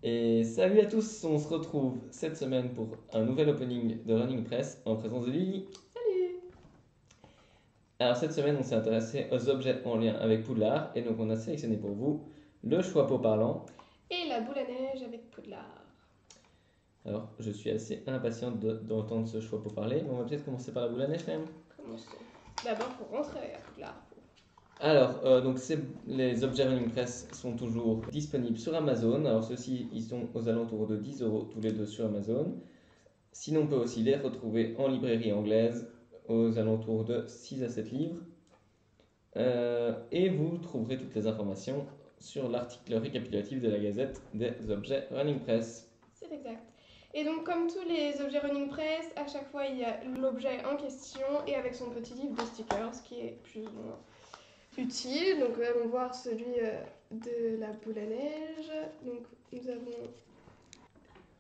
Et salut à tous, on se retrouve cette semaine pour un nouvel opening de Running Press en présence de Lily. Salut! Alors cette semaine, on s'est intéressé aux objets en lien avec Poudlard et donc on a sélectionné pour vous le Choixpeau parlant. Et la boule à neige avec Poudlard. Alors je suis assez impatient d'entendre ce Choixpeau parler, mais on va peut-être commencer par la boule à neige quand même. Commençons. D'abord, pour rentrer à Poudlard. Alors, les objets Running Press sont toujours disponibles sur Amazon. Alors ceux-ci, ils sont aux alentours de 10 euros tous les deux sur Amazon. Sinon, on peut aussi les retrouver en librairie anglaise aux alentours de 6 à 7 livres. Et vous trouverez toutes les informations sur l'article récapitulatif de la Gazette des objets Running Press. C'est exact. Et donc, comme tous les objets Running Press, à chaque fois, il y a l'objet en question et avec son petit livre de stickers, ce qui est plus ou moins utile. Donc, nous allons voir celui de la boule à neige. Donc, nous avons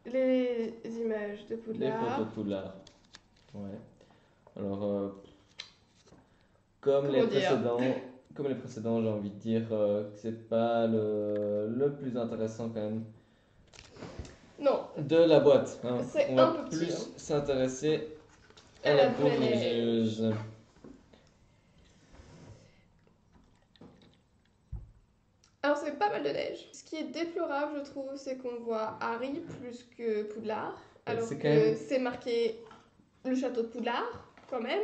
les images de Les Poudlard. photos de Poudlard. Ouais. Alors, comme Comment les dire précédents, comme les précédents, j'ai envie de dire que c'est pas le plus intéressant quand même Non, de la boîte. Hein. c'est On un va peu petit. plus Hein. s'intéresser à À la la boule à boule neige. neigeuse. Alors c'est pas mal de neige. Ce qui est déplorable, je trouve, c'est qu'on voit Harry plus que Poudlard, alors C'est que quand même- c'est marqué le château de Poudlard, quand même.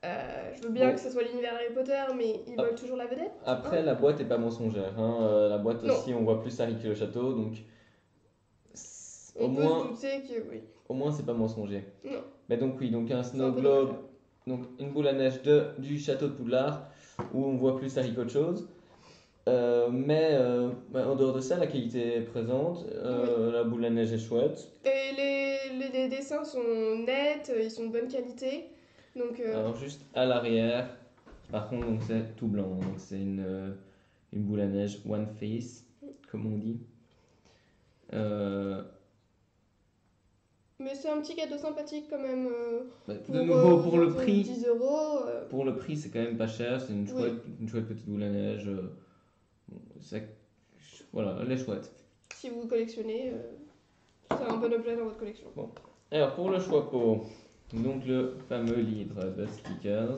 Je veux bien Bon. que ce soit l'univers Harry Potter, mais ils Ah. veulent toujours la vedette. Après, la boîte est pas mensongère. Hein. La boîte Non. aussi, on voit plus Harry que le château, donc au On peut se moins, douter que oui. c'est pas mensonger. Non, Mais donc oui, donc un c'est snow un peu globe, dommageable. donc une boule à neige du château de Poudlard, où on voit plus Harry qu'autre chose. En dehors de ça, la qualité est présente, la boule à neige est chouette. Et les dessins sont nets, ils sont de bonne qualité. Donc, Alors juste à l'arrière, par contre, donc c'est tout blanc, donc c'est une boule à neige one face, comme on dit. mais c'est un petit cadeau sympathique quand même. De nouveau, Aux pour le alentours de prix, 10 euros. pour le prix, c'est quand même pas cher, c'est Oui. une chouette petite boule à neige. Voilà, elle est chouette. Si vous collectionnez, c'est un bon objet dans votre collection. Alors pour le Choixpeau, donc le fameux livre de stickers.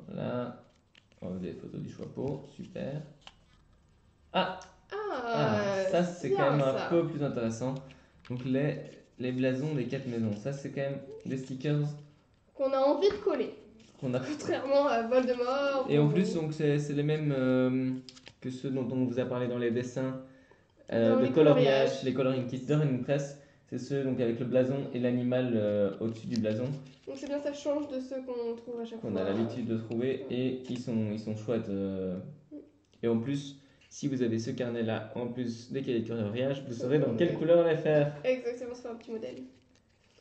Voilà, on va des photos du Choixpeau, super. Ah, ça c'est bien, quand même ça. un peu plus intéressant. Donc les blasons des 4 maisons, ça c'est quand même des stickers Qu'on a envie de coller. qu'on a. Contrairement à Voldemort. Et en ou- plus, donc c'est les mêmes que ceux dont on vous a parlé dans les dessins Dans de les coloriage, coloriages. les coloring kits de Running Press. C'est ceux donc avec le blason et l'animal au-dessus du blason Donc c'est bien, ça change de ceux qu'on trouve à chaque fois. qu'on a l'habitude de trouver et ils sont chouettes. Et en plus, si vous avez ce carnet-là, en plus des cahiers de coloriage, vous saurez dans quelle couleur les faire. Exactement, c'est un petit modèle.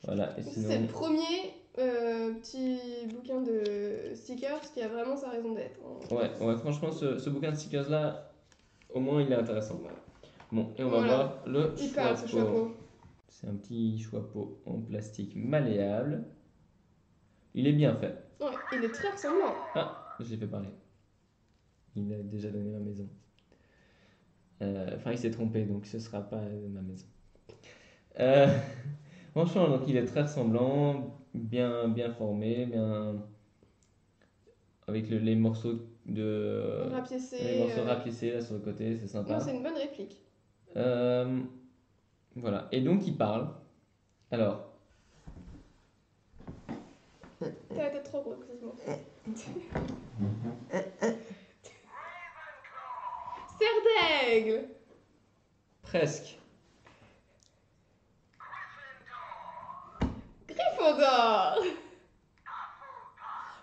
Voilà, et Donc, sinon. c'est le premier petit bouquin de stickers qui a vraiment sa raison d'être. Hein. Ouais, franchement, ce bouquin de stickers-là, au moins il est intéressant. Voilà. Bon, et on va Voilà. voir le Il parle ce Choixpeau. chapeau. C'est un petit Choixpeau en plastique malléable. Il est bien fait. Ouais, il est très ressemblant. Ah, j'ai fait parler. Il a déjà donné ma maison. Enfin, il s'est trompé, donc ce sera pas ma maison. Euh, Franchement, donc il est très ressemblant, bien formé, bien avec les morceaux Rapiécé. les morceaux rapiécés là sur le côté, c'est sympa. Non, c'est une bonne réplique. Voilà. Et donc il parle. Alors, T'as la tête trop grosse, excuse-moi. Serre d'aigle. presque. Gryffondor.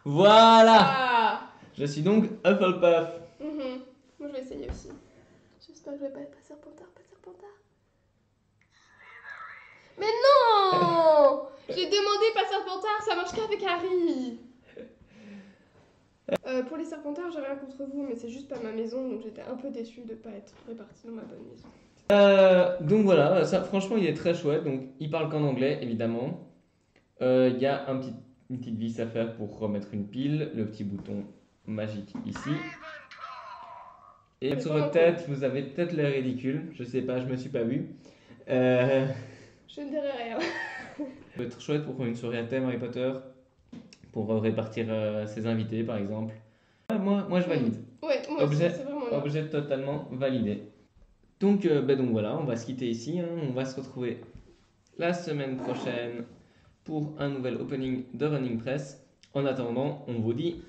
Voilà. Ah. Je suis donc Hufflepuff. Mhm. Moi je vais essayer aussi. J'espère que je vais pas être pas Serpentard. Mais non. J'ai demandé pas Serpentard, ça marche qu'avec Harry. Pour les Serpentards, j'ai rien contre vous, mais c'est juste pas ma maison, donc j'étais un peu déçue de pas être répartie dans ma bonne maison. Donc voilà, ça franchement il est très chouette. Donc il parle qu'en anglais évidemment. Il y a une petite vis à faire pour remettre une pile, le petit bouton magique ici. Et C'est sur vraiment votre tête, vous avez peut-être l'air ridicule. Je sais pas, je me suis pas vu. Je ne dirai rien. Ça peut être chouette pour une soirée à thème Harry Potter, pour répartir ses invités par exemple. Ouais, moi je valide. Ouais, moi aussi, Objet, c'est vraiment bien. objet totalement validé. Donc voilà, on va se quitter ici, hein. On va se retrouver la semaine prochaine pour un nouvel opening de Running Press. En attendant, on vous dit